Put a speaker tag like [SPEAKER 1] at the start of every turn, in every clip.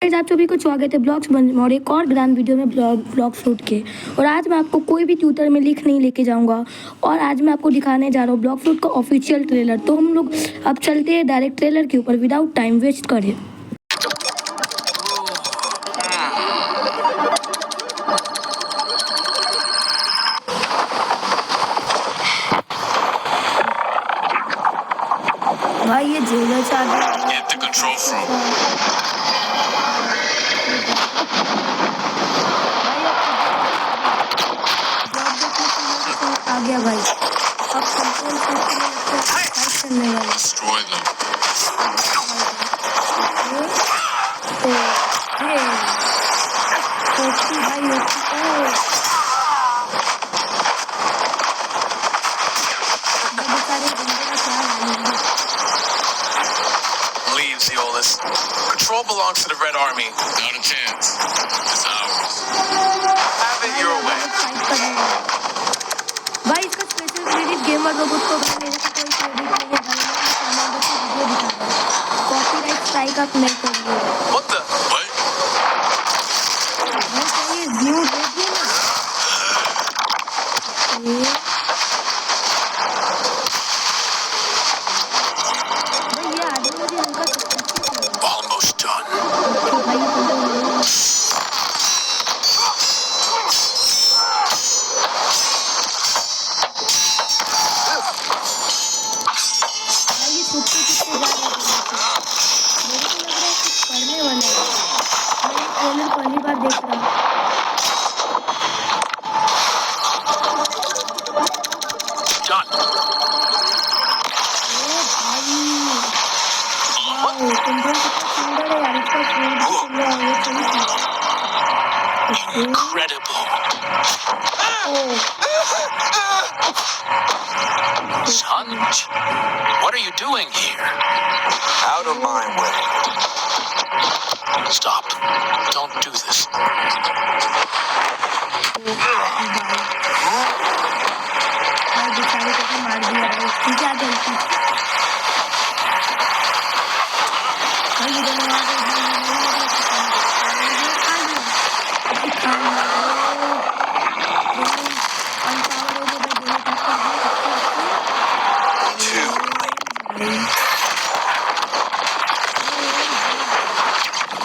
[SPEAKER 1] Guys आप सभी को स्वागत है ब्लॉक्स और एक और ग्रांड वीडियो में ब्लॉक्स फ्रूट के। और आज मैं आपको कोई भी ट्यूटर में लिंक नहीं लेके जाऊंगा और आज मैं आपको दिखाने जा रहा हूँ ब्लॉक्स फ्रूट का ऑफिशियल ट्रेलर। तो हम लोग अब चलते हैं डायरेक्ट ट्रेलर के ऊपर विदाउट टाइम वेस्ट करें। भाई ये जेलर से आगे आ गया भाई। अब कंट्रोल करने वाले
[SPEAKER 2] Leave, Zeolus. Control belongs to the Red Army. Not a chance. It's ours. Have it your way.
[SPEAKER 1] भाई इसका स्पेशल क्रेडिट GamerRobot को मेरे को कोई क्रेडिट नहीं है भाई। मैं वीडियो दिखा रहा हूं। कॉपीराइट स्ट्राइक आप नहीं करिए।
[SPEAKER 2] What the? What?
[SPEAKER 1] भाई ये व्यू देखिए ना। भाई ये आगे मुझे उनका
[SPEAKER 2] Almost done.
[SPEAKER 1] भाई पढ़ने वाला है। मैं ट्रेलर पहली बार देख रहा हूँ।
[SPEAKER 2] Incredible. Sponge, what are you doing here? Out of my way. Stop. Don't do this.
[SPEAKER 1] बेचारे को मार दिया है। क्या गलती? भाई इधर आ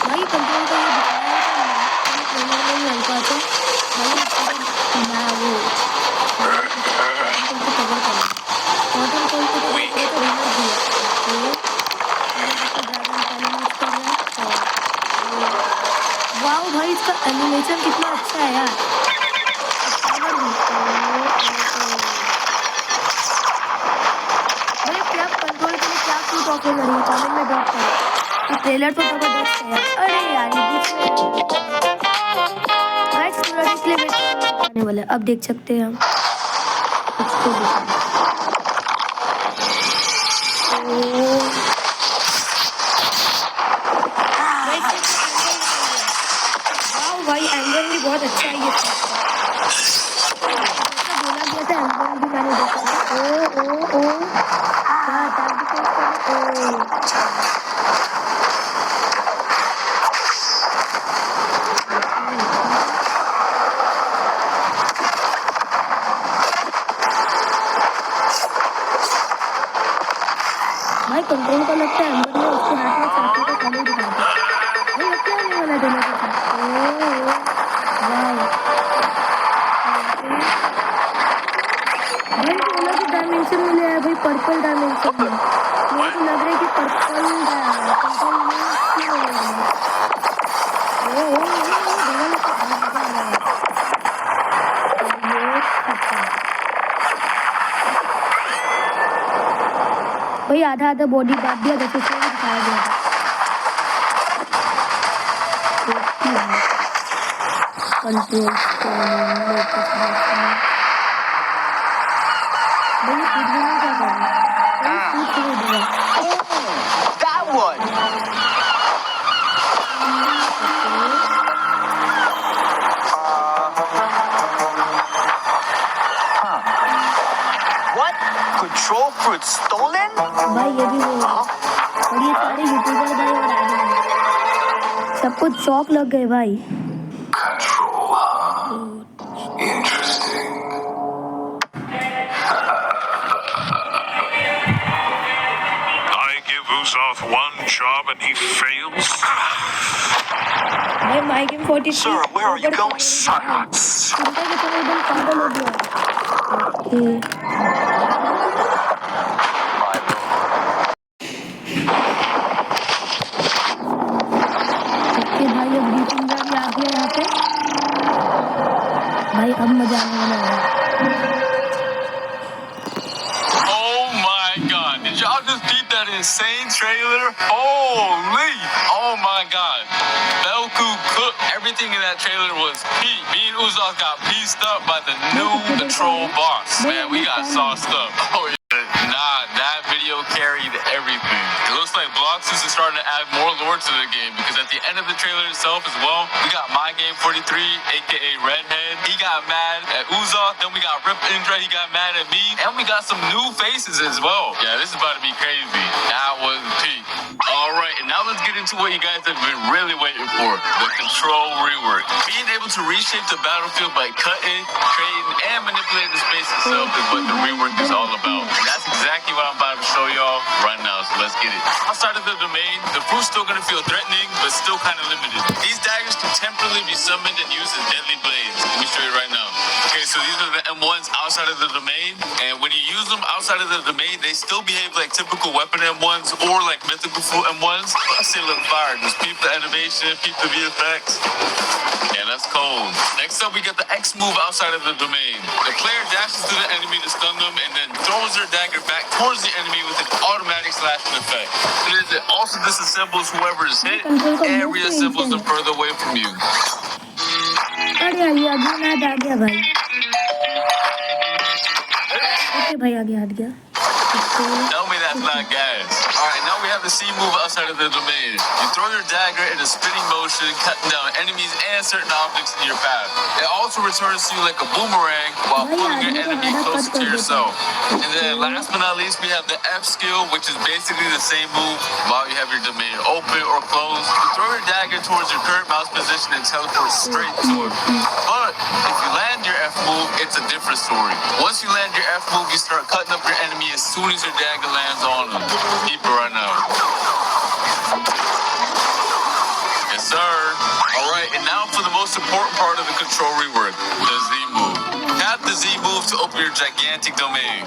[SPEAKER 1] भाई कंट्रोल का ये दिखाया है नहीं हल्का तो भाई वो वाओ भाई इसका एनिमेशन कितना अच्छा है यार। भाई क्या कंट्रोल के लिए क्या फ्रूट ऑफर करेंगे कमेंट में ड्रॉप करें। ट्रेलर तो जबरदस्त है यार। अरे यार गाइस पूरा डिस्प्ले आने वाला है, अब देख सकते हैं हम। भाई एंगल भी बहुत अच्छा है ये बोला गया था। एंगल भी मैंने देखा भाई कंट्रोल का लगता है अंदर में उसके हाथ में चाकू का कलर दिखाता है। भाई क्या आने वाला दोनों के साथ। भाई को अलग ही डायमेंशन मिले है भाई, पर्पल डायमेंशन में। मेरे को लग रहा है कि पर्पल कंट्रोल में क्यों हो रहा है। भाई आधा आधा बॉडी बांध दिया जैसे उसमें दिखाया गया था। Control
[SPEAKER 2] Control fruits stolen?
[SPEAKER 1] भाई ये भी वो और ये सारे यूट्यूबर भाई और आगे सब कुछ शौक लग गए भाई।
[SPEAKER 3] Control, huh? Interesting.
[SPEAKER 4] I give Uzoff one job and he fails.
[SPEAKER 1] भाई my game 43
[SPEAKER 3] Sir, where are you going?
[SPEAKER 1] Silence। चिंता के चलो एकदम पागल हो गया। ओके भाई अब रीटिंग भी आ गया यहाँ पे। भाई अब मजा आने वाला है।
[SPEAKER 2] Oh my god, did y'all just beat that insane trailer? Holy! Oh my god. Belku cooked. Everything in that trailer was peak. Me and Uzoff got pieced up by the new control boss. Man, we got sauced up. Oh yeah. Nah, that video carried everything. It looks like Blox Fruits is starting to add more lore to the game because at the end of the trailer itself as well, we got My Game 43, aka Redhead. He got mad at Uzoff. Then we got Rip Indra. He got mad at me. And we got some new faces as well. Yeah, this is about to be crazy. That was peak. Alright, and now let's get into what you guys have been really waiting for. The control rework. Being able to reshape the battlefield by cutting, creating, and manipulating the space itself is what the rework is all about. And that's exactly what I'm about to show y'all right now, so let's get it. Outside of the domain, the fruit's still gonna feel threatening, but still kind of limited. These daggers can temporarily be summoned and used as deadly blades. Let me show you right now. Okay, so these are the M1s outside of the domain, and when you use them outside of the domain, they still behave like typical weapon M1s or like mythical fruit M1s. Plus they look fire. Just peep the animation, peep the VFX. Yeah, that's cold. Next up, we got the X move outside of the domain. The player dashes to the enemy to stun them and then throws their dagger back towards the enemy with an automatic slashing effect. It also disassembles whoever is hit and reassembles them further away from you.
[SPEAKER 1] अरे आ गया भाई। Okay भाई आ गया हट गया।
[SPEAKER 2] Tell me that's not gas. Alright, now we have the C move outside of the domain. You throw your dagger in a spinning motion, cutting down enemies and certain objects in your path. It also returns to you like a boomerang while pulling your enemy closer to yourself. And then last but not least, we have the F skill, which is basically the same move while you have your domain open or closed. You throw your dagger towards your current mouse position and teleport straight to it. But if you land your F move, it's a different story. Once you land your F move, you start cutting up your enemy as soon as your dagger lands on them. Keep it right now. Yes, sir. Alright, and now for the most important part of the control rework, the Z move. Tap the Z move to open your gigantic domain.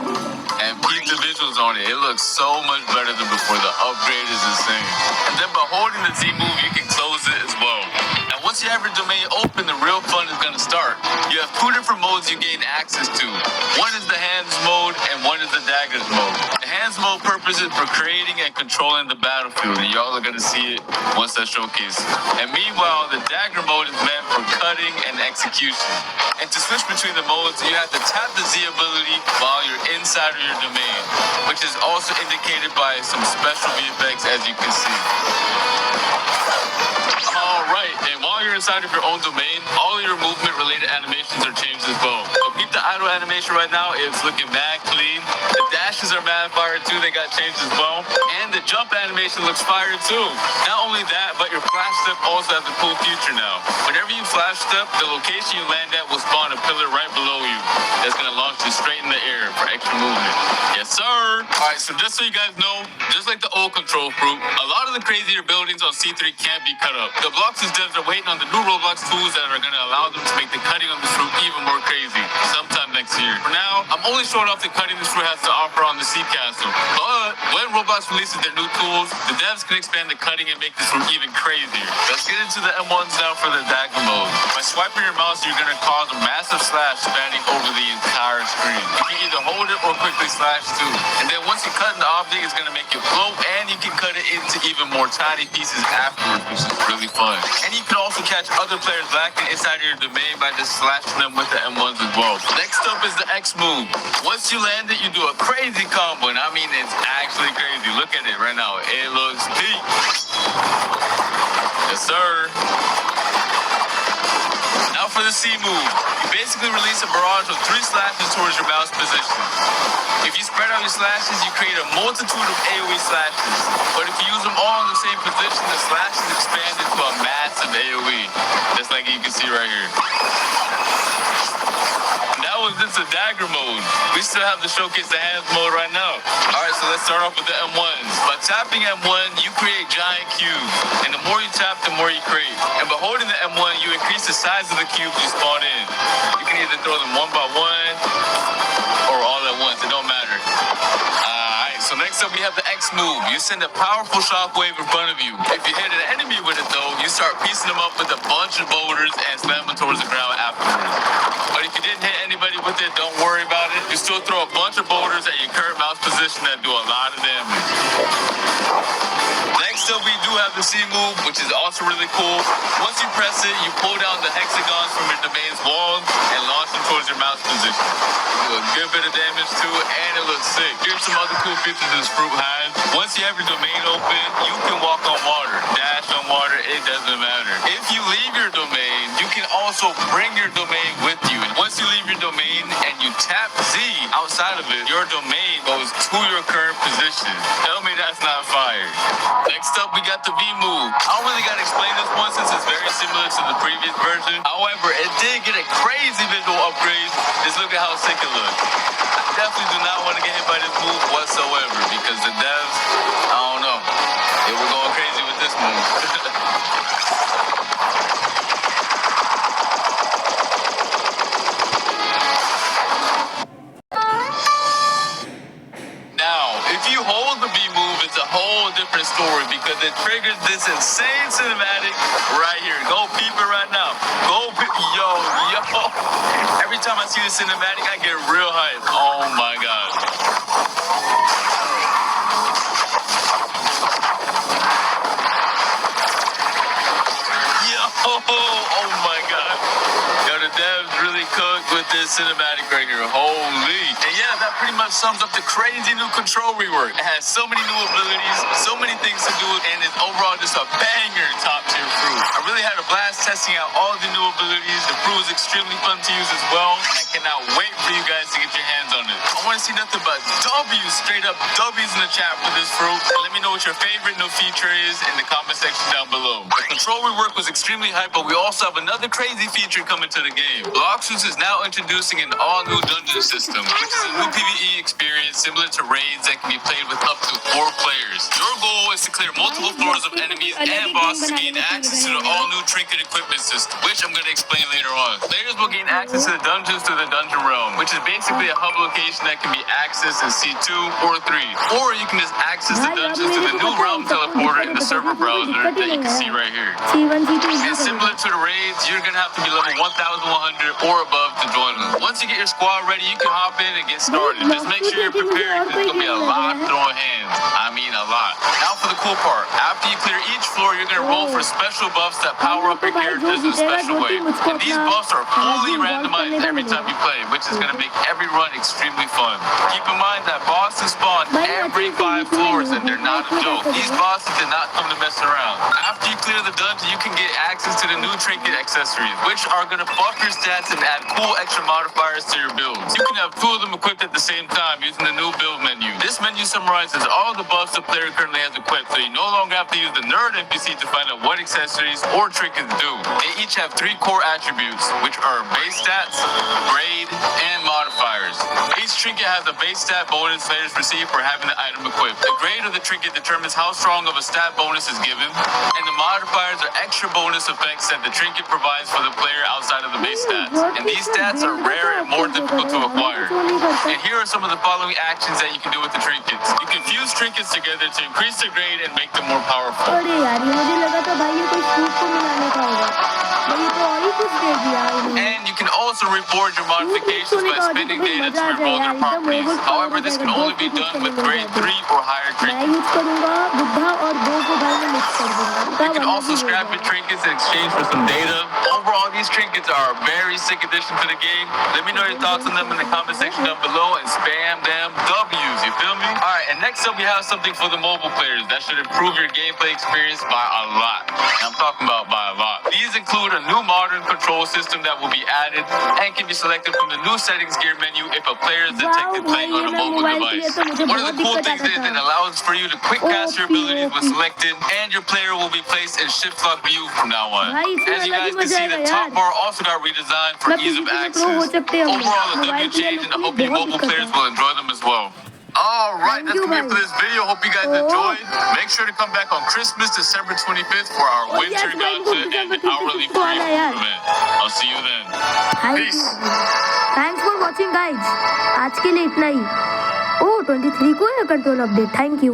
[SPEAKER 2] And peep the visuals on it. It looks so much better than before. The upgrade is insane. And then by holding the Z move, you can close it as well. Now once you have your domain open, the real fun is going to start. You have two different modes you gain access to. One is the hands mode and one is the daggers mode. The hands mode purpose is for creating and controlling the battlefield, and y'all are going to see it once that's showcased. And meanwhile, the dagger mode is meant for cutting and execution. And to switch between the modes, you have to tap the Z ability while you're inside of your domain, which is also indicated by some special VFX as you can see. Alright, and while you're inside of your own domain, all of your movement related animations are changed as well. So keep the idle animation right now, it's looking mad clean. The dashes are mad fire too, they got changed as well. And the jump animation looks fire too. Not only that, but your flash step also has a cool feature now. Whenever you flash step, the location you land at will spawn a pillar right below you. That's gonna launch you straight in the air for extra movement. Yes, sir. Alright, so just so you guys know, just like the old control fruit, a lot of the crazier buildings on C3 can't be cut up. The Blox devs are waiting on the new Roblox tools that are gonna allow them to make the cutting on this fruit even more crazy sometime next year. For now, I'm only showing off the cutting this fruit has to offer on the Sea Castle. But when Roblox releases their new tools, the devs can expand the cutting and make this fruit even crazier. Let's get into the M1s now for the dagger mode. By swiping your mouse, you're gonna cause a massive slash spanning over the entire screen. You can either hold it or quickly slash too. And then once you cut the object, it's gonna make it float, and you can cut it into even more tiny pieces afterwards, which is really fun. And you can also catch other players lacking inside of your domain by just slashing them with the M1s as well. Next up is the X move. Once you land it, you do a crazy combo, and I mean it's actually crazy. Look at it right now. It looks peak. Yes, sir. Now for the C move, you basically release a barrage of 3 slashes towards your mouse position. If you spread out your slashes, you create a multitude of AoE slashes. But if you use them all in the same position, the slashes expand into a massive AoE. Just like you can see right here. That was just a dagger mode. We still have to showcase the hands mode right now. Alright, so let's start off with the M1s. By tapping M1, you create giant cubes. And the more you tap, the more you create. And by holding the M1, you increase the size of the cubes you spawn in. You can either throw them one by one or all at once. It don't matter. So next up we have the X move. You send a powerful shockwave in front of you. If you hit an enemy with it though, you start piecing them up with a bunch of boulders and slam them towards the ground afterwards. But if you didn't hit anybody with it, don't worry about it. You still throw a bunch of boulders at your current mouse position that do a lot of damage. Next up we do have the C move, which is also really cool. Once you press it, you pull down the hexagons from your domain's walls and launch them towards your mouse position. You do a good bit of damage to it, and it looks sick. Here's some other cool features this fruit has. Once you have your domain open, you can walk on water, dash on water, it doesn't matter. If you leave your domain, you can also bring your domain with you. And once you leave your domain and you tap Z outside of it, your domain goes to your current position. Tell me that's not fire. Next up, we got the V move. I don't really got to explain this one since it's very similar to the previous version. However, it did get a crazy visual upgrade. Just look at how sick it looks. I definitely do not want to get hit by this move whatsoever because the devs, I don't know. They were going crazy with this move. If you hold the B move, it's a whole different story because it triggers this insane cinematic right here. Go peep it right now. Go peep. Yo. Every time I see the cinematic, I get real hype. Oh my god. Oh my god. Yo, the devs really cooked with this cinematic right here. Holy. And yeah, that pretty much sums up the crazy new control rework. It has so many new abilities, so many things to do, and it's overall just a banger top tier fruit. I really had a blast testing out all the new abilities. The fruit is extremely fun to use as well, and I cannot wait for you guys to get your hands on it. I want to see nothing but W's, straight up W's in the chat for this fruit. And let me know what your favorite new feature is in the comment section down below. The control rework was extremely hype, but we also have another crazy feature coming to the game. Blox Fruits is now introducing an all-new dungeon system, which is a new PvE experience similar to raids that can be played with up to 4 players. Your goal is to clear multiple floors of enemies and bosses to gain access to the all-new trinket equipment system, which I'm going to explain later on. Players will gain access to the dungeons through the dungeon realm, which is basically a hub location that can be accessed in C2 or 3. Or you can just access the dungeons through the new realm teleporter in the server browser that you can see right here. And similar to the raids, you're going to have to be level 1,100 or above to join them. Once you get your squad ready, you can hop in and get started. Just make sure you're prepared because it's going to be a lot of throwing hands. I mean a lot. Now for the cool part. After you clear each floor, you're going to roll for special buffs that power up your characters in a special way. And these buffs are fully randomized every time you play, which is going to make every run extremely fun. Keep in mind that bosses spawn every 5 floors and they're not a joke. These bosses did not come to mess around. After you clear the dungeon, you can get access to the new trinket accessories, which are going to buff your stats and add cool extra modifiers to your builds. You can have 2 of them equipped at the same time using the new build menu. This menu summarizes all the buffs the player currently has equipped, so you no longer have to use the nerd NPC to find out what accessories or trinkets do. They each have 3 core attributes, which are base stats, grade, and modifiers. Each trinket has a base stat bonus players receive for having the item equipped. The grade of the trinket determines how strong of a stat bonus is given, and the modifiers are extra bonus effects that the trinket provides for the player outside of the base stats. And these stats are rare and more difficult to acquire. And here are some of the following actions that you can do with the trinkets. You can fuse trinkets together to increase their grade and make them more powerful. And you can also report your modifications by spending data to reroll their properties. However, this can only be done with grade 3 or higher trinkets. You can also scrap your trinkets in exchange for some data. Overall, these trinkets are a very sick addition to the game. Let me know your thoughts on them in the comment section down below and spam them W's, you feel me? Alright, and next up we have something for the mobile players that should improve your gameplay experience by a lot. And I'm talking about by a lot. These These include a new modern control system that will be added and can be selected from the new settings gear menu if a player is detected playing on a mobile device. One of the cool things is it allows for you to quick cast your abilities when selected, and your player will be placed in shift lock view from now on. As you guys can see, the top bar also got redesigned for ease of access. Overall, a W change, and I hope you mobile players will enjoy them as well. Alright, that's gonna be it for this video. Hope you guys enjoyed. Make sure to come back on Christmas, December 25th for our winter gotcha and hourly free event. I'll see you then. Peace.
[SPEAKER 1] Thanks for watching guys. आज के लिए इतना ही. ओह 23 को है control update. Thank you.